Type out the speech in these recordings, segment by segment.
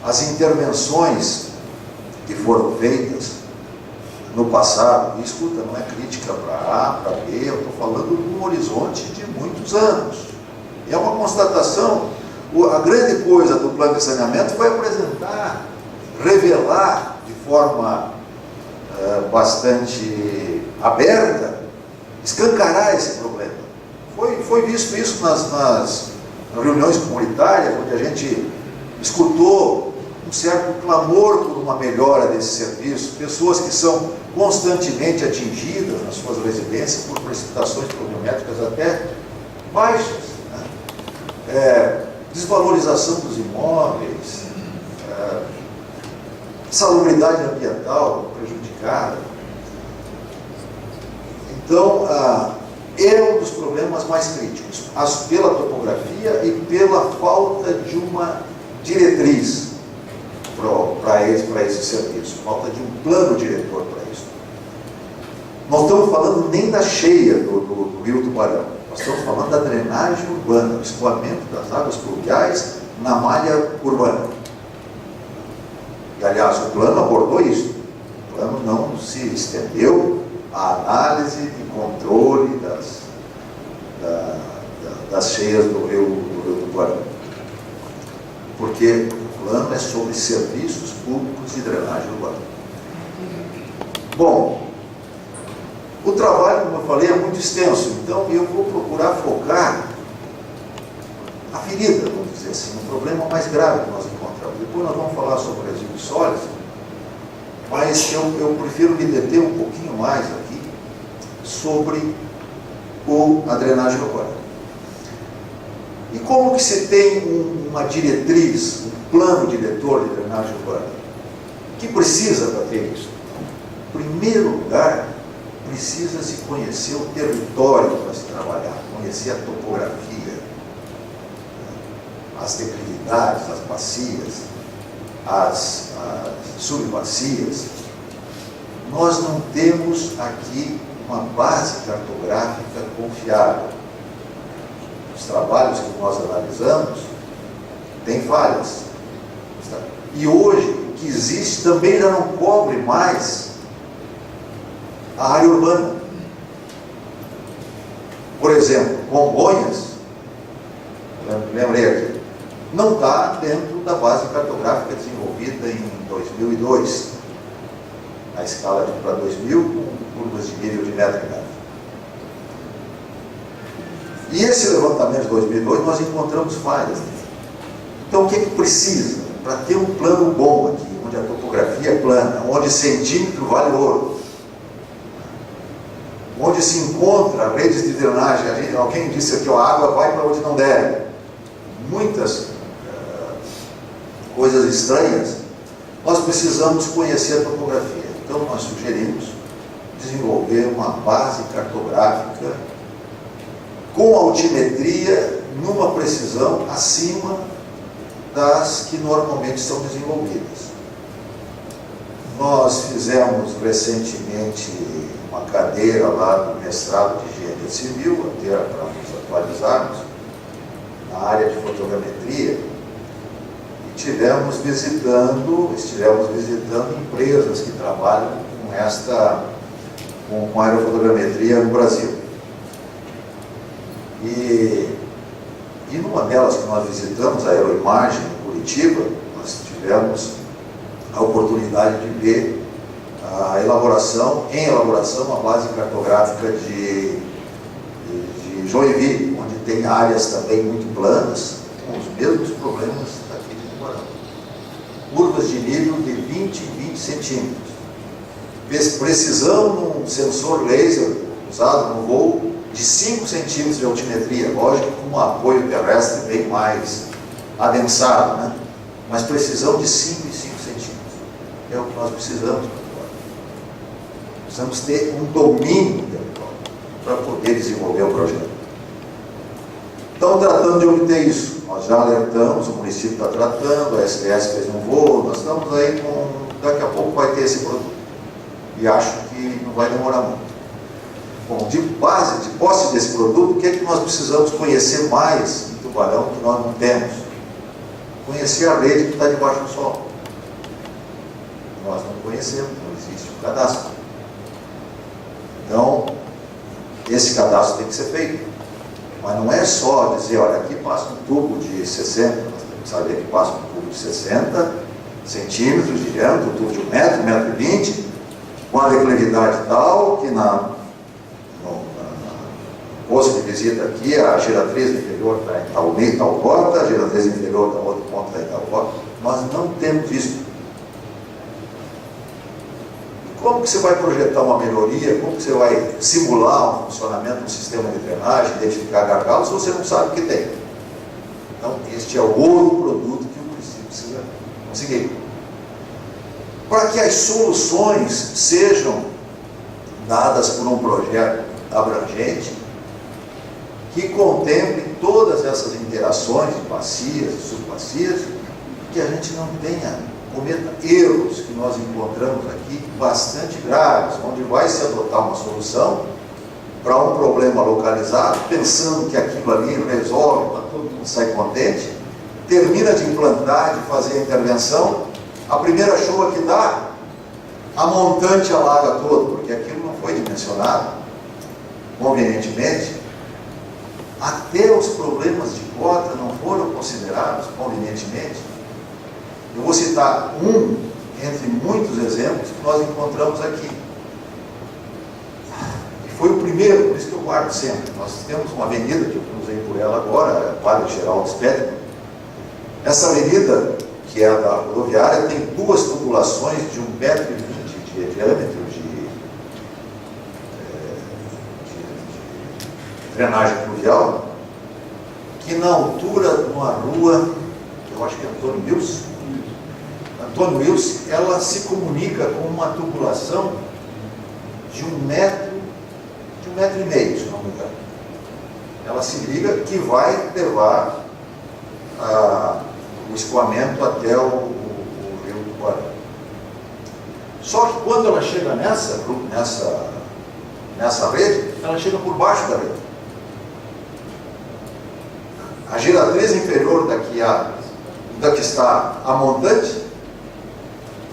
as intervenções que foram feitas no passado, e escuta, não é crítica para A, para B, eu estou falando de um horizonte de muitos anos. É uma constatação. A grande coisa do plano de saneamento foi apresentar, revelar de forma bastante aberta, escancarar esse problema. Foi visto isso nas reuniões comunitárias, onde a gente escutou um certo clamor por uma melhora desse serviço, pessoas que são constantemente atingidas nas suas residências por precipitações pluviométricas até baixas, né? Desvalorização dos imóveis, salubridade ambiental prejudicada. Então, é um dos problemas mais críticos, pela topografia e pela falta de uma diretriz para esse serviço, falta de um plano diretor para isso. Nós estamos falando nem da cheia do rio Tubarão, nós estamos falando da drenagem urbana, o escoamento das águas pluviais na malha urbana. E, aliás, o plano abordou isso. O plano não se estendeu à análise de controle das cheias do rio Tubarão. Porque o plano é sobre serviços públicos de drenagem urbana. Bom, o trabalho, como eu falei, é muito extenso, então eu vou procurar focar a ferida, vamos dizer assim, o problema mais grave que nós encontramos. Depois nós vamos falar sobre resíduos sólidos, mas eu prefiro me deter um pouquinho mais aqui sobre a drenagem urbana. E como que se tem uma diretriz, um plano diretor de drenagem urbana? O que precisa para ter isso? Em primeiro lugar, precisa-se conhecer o território para se trabalhar, conhecer a topografia, as declividades, as bacias, as subbacias. Nós não temos aqui uma base cartográfica confiável. Os trabalhos que nós analisamos têm falhas. E hoje, o que existe também já não cobre mais a área urbana. Por exemplo, Congonhas, lembrei aqui, não está dentro da base cartográfica desenvolvida em 2002, na escala para 2000, com curvas de nível de metro e metro. E esse levantamento de 2002 nós encontramos falhas. Então o que precisa para ter um plano bom aqui, onde a topografia é plana, onde centímetro vale ouro, onde se encontra redes de drenagem? Alguém disse aqui, a água vai para onde não deve. Muitas coisas estranhas. Nós precisamos conhecer a topografia. Então nós sugerimos desenvolver uma base cartográfica com altimetria numa precisão acima das que normalmente são desenvolvidas. Nós fizemos recentemente uma cadeira lá no mestrado de engenharia civil, até para nos atualizarmos, na área de fotogrametria, e estivemos visitando empresas que trabalham com aerofotogrametria no Brasil. E numa delas que nós visitamos, a Aeroimagem, em Curitiba, nós tivemos a oportunidade de ver a elaboração, a base cartográfica de Joinville, onde tem áreas também muito planas, com os mesmos problemas aqui de Tubarão. Curvas de nível de 20 em 20 centímetros. Precisão num sensor laser usado no voo de 5 centímetros de altimetria, lógico, com um apoio terrestre bem mais adensado, né? Mas precisão de 5 e 5 centímetros. É o que nós precisamos agora. Precisamos ter um domínio para poder desenvolver o projeto. Estamos tratando de obter isso. Nós já alertamos, o município está tratando, a SDS fez um voo, nós estamos aí daqui a pouco vai ter esse produto. E acho que não vai demorar muito. Bom, de posse desse produto, o que é que nós precisamos conhecer mais em Tubarão que nós não temos? conhecer a rede que está debaixo do solo. Nós não conhecemos, não existe um cadastro. Então, esse cadastro tem que ser feito. Mas não é só dizer, olha, aqui passa um tubo de 60, nós temos que saber que passa um tubo de 60 centímetros de diâmetro, um tubo de 1 metro, 1,20 m, com a declividade tal, que na poço de visita aqui, a giratriz inferior está em tal meio, tal cota, a giratriz inferior da outra ponta está em tal cota. Nós não temos isso. Como que você vai projetar uma melhoria? Como que você vai simular um funcionamento do sistema de drenagem, identificar gargalos, se você não sabe o que tem? Então, este é o outro produto que o município precisa conseguir. Para que as soluções sejam dadas por um projeto abrangente, que contemple todas essas interações de bacias e subbacias, que a gente não cometa erros que nós encontramos aqui bastante graves, onde vai se adotar uma solução para um problema localizado, pensando que aquilo ali resolve, para todo mundo sair contente, termina de implantar, de fazer a intervenção, a primeira chuva que dá, a montante alaga todo, porque aquilo não foi dimensionado convenientemente. Até os problemas de cota não foram considerados convenientemente. Eu vou citar um entre muitos exemplos que nós encontramos aqui. E foi o primeiro, por isso que eu guardo sempre. Nós temos uma avenida, que eu cruzei por ela agora, a Padre Geraldo Spedman. Essa avenida, que é a da rodoviária, tem duas tubulações de 1,20 m de diâmetro de drenagem pluvial, que na altura de uma rua, eu acho que é Antônio Wilson, ela se comunica com uma tubulação de 1 metro, de 1,5 m, se não me engano. Ela se liga que vai levar o escoamento até o rio do Guarani. Só que quando ela chega nessa rede, ela chega por baixo da rede. A giratriz inferior da que está a montante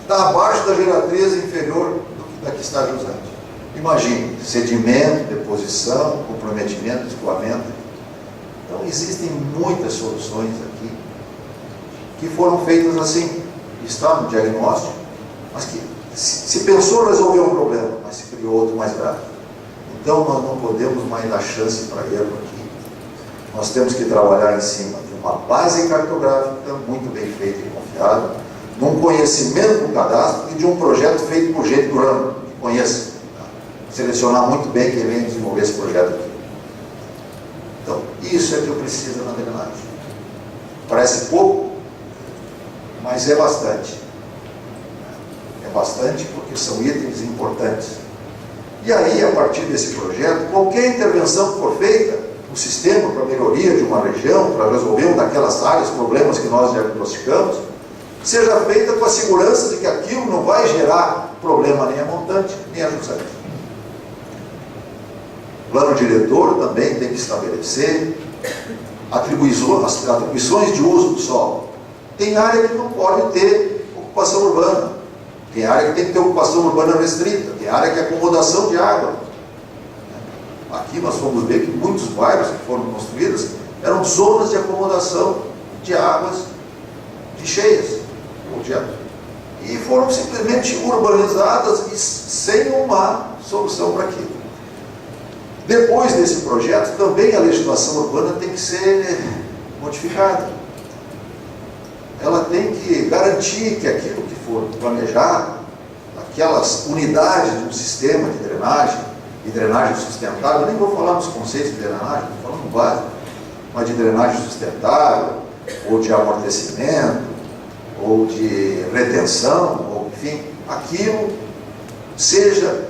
está abaixo da giratriz inferior da que está a jusante. Imagine, sedimento, deposição, comprometimento, escoamento. Então existem muitas soluções aqui que foram feitas assim. Está no diagnóstico, mas que se pensou resolver um problema, mas se criou outro mais grave. Então nós não podemos mais dar chance para erro aqui. Nós temos que trabalhar em cima de uma base cartográfica muito bem feita e confiável, de um conhecimento do cadastro e de um projeto feito por gente do ramo, que conheça. Selecionar muito bem quem vem desenvolver esse projeto aqui. Então, isso é que eu preciso na drenagem. Parece pouco, mas é bastante. É bastante porque são itens importantes. E aí, a partir desse projeto, qualquer intervenção que for feita, o sistema para melhoria de uma região, para resolver uma daquelas áreas, problemas que nós diagnosticamos, seja feita com a segurança de que aquilo não vai gerar problema nem a montante, nem a jusante. O plano diretor também tem que estabelecer atribuições de uso do solo. Tem área que não pode ter ocupação urbana, tem área que tem que ter ocupação urbana restrita, tem área que é acomodação de água. Aqui nós fomos ver que muitos bairros que foram construídos eram zonas de acomodação de águas de cheias, e foram simplesmente urbanizadas e sem uma solução para aquilo. Depois desse projeto, também a legislação urbana tem que ser modificada. Ela tem que garantir que aquilo que for planejado, aquelas unidades de um sistema de drenagem, e drenagem sustentável, eu nem vou falar nos conceitos de drenagem, estou falando no básico, mas de drenagem sustentável, ou de amortecimento, ou de retenção, ou enfim, aquilo seja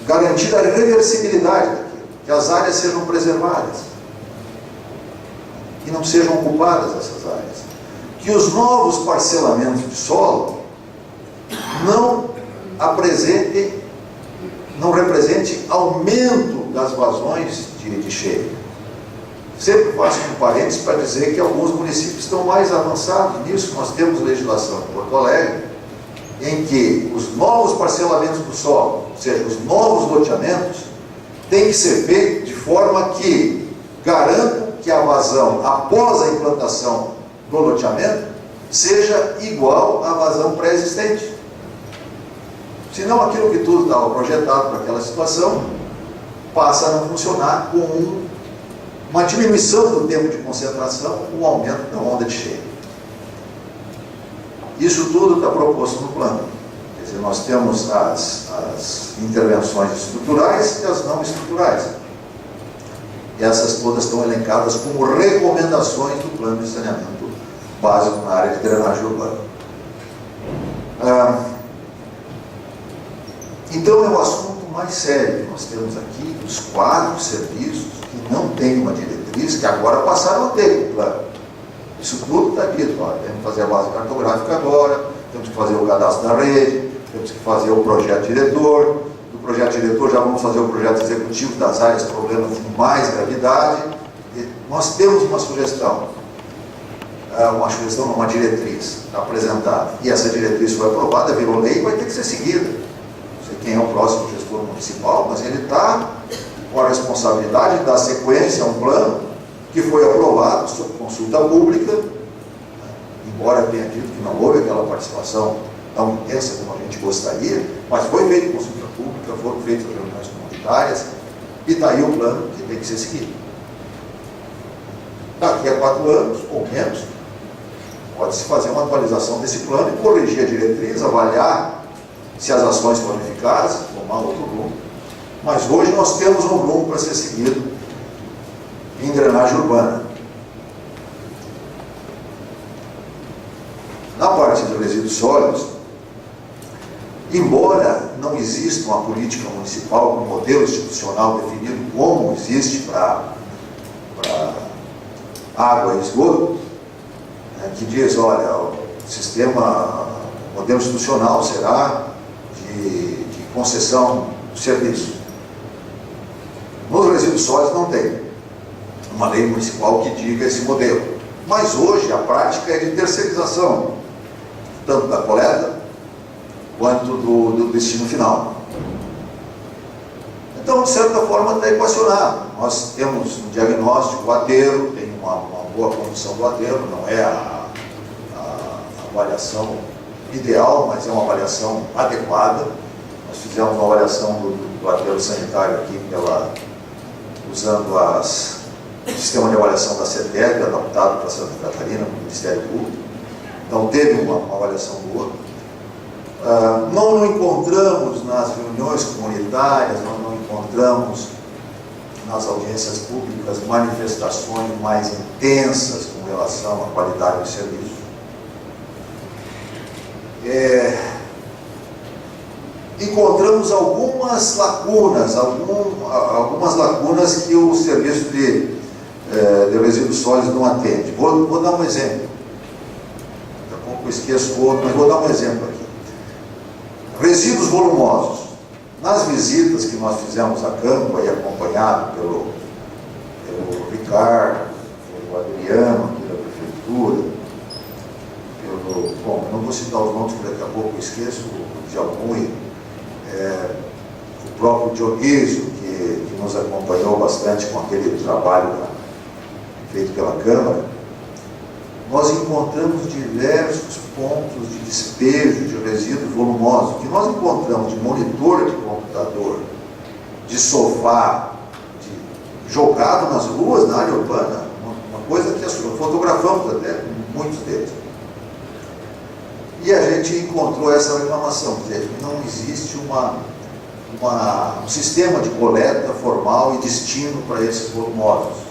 garantida a reversibilidade daquilo, que as áreas sejam preservadas, que não sejam ocupadas essas áreas, que os novos parcelamentos de solo não represente aumento das vazões de cheio. Sempre faço um parênteses para dizer que alguns municípios estão mais avançados nisso. Nós temos legislação em Porto Alegre, em que os novos parcelamentos do solo, ou seja, os novos loteamentos, têm que ser feitos de forma que garantam que a vazão após a implantação do loteamento seja igual à vazão pré-existente. Senão aquilo que tudo estava projetado para aquela situação passa a não funcionar com uma diminuição do tempo de concentração, um aumento da onda de cheia. Isso tudo está proposto no plano. Quer dizer, nós temos as intervenções estruturais e as não estruturais. E essas todas estão elencadas como recomendações do plano de saneamento básico na área de drenagem urbana. Então é o assunto mais sério que nós temos aqui, os 4 serviços que não têm uma diretriz, que agora passaram a ter o plano. Isso tudo está dito, ó, temos que fazer a base cartográfica agora, temos que fazer o cadastro da rede, temos que fazer o projeto diretor, do projeto diretor já vamos fazer o projeto executivo das áreas problemas de mais gravidade. E nós temos uma sugestão, uma diretriz apresentada, e essa diretriz foi aprovada, virou lei e vai ter que ser seguida. Não sei quem é o próximo gestor municipal, mas ele está com a responsabilidade de dar sequência a um plano que foi aprovado sob consulta pública, embora tenha dito que não houve aquela participação tão intensa como a gente gostaria, mas foi feita consulta pública, foram feitas reuniões comunitárias, e está aí o plano que tem que ser seguido. Daqui a 4 anos, ou menos, pode-se fazer uma atualização desse plano e corrigir a diretriz, avaliar se as ações foram eficazes, tomar outro rumo. Mas hoje nós temos um rumo para ser seguido em drenagem urbana. Na parte de resíduos sólidos, embora não exista uma política municipal com um modelo institucional definido como existe para água e esgoto, né, que diz, olha, o modelo institucional será de concessão do serviço. Nos resíduos sólidos não tem uma lei municipal que diga esse modelo. Mas hoje a prática é de terceirização, tanto da coleta quanto do destino final. Então, de certa forma, está equacionado. Nós temos um diagnóstico do aterro, tem uma boa condição do aterro, não é a avaliação ideal, mas é uma avaliação adequada. Nós fizemos uma avaliação do aterro sanitário aqui usando o sistema de avaliação da CETEG, adaptado para Santa Catarina, para o Ministério Público. Então, teve uma avaliação boa. Não encontramos nas reuniões comunitárias, não encontramos nas audiências públicas manifestações mais intensas com relação à qualidade do serviço. Encontramos algumas lacunas que o serviço de resíduos sólidos não atende. Vou dar um exemplo. Daqui a pouco eu esqueço outro, mas vou dar um exemplo aqui. Resíduos volumosos. Nas visitas que nós fizemos a campo, aí acompanhado pelo Ricardo, pelo Adriano, aqui da Prefeitura, bom, não vou citar os nomes, porque daqui a pouco eu esqueço, o Djalmui, o próprio Dionísio, que nos acompanhou bastante com aquele trabalho feito pela Câmara. Nós encontramos diversos pontos de despejo de resíduos volumosos, que nós encontramos de monitor de computador, de sofá, jogado nas ruas, na área urbana, uma coisa que fotografamos até muitos deles. E a gente encontrou essa reclamação, quer dizer, que não existe um sistema de coleta formal e destino para esses volumosos.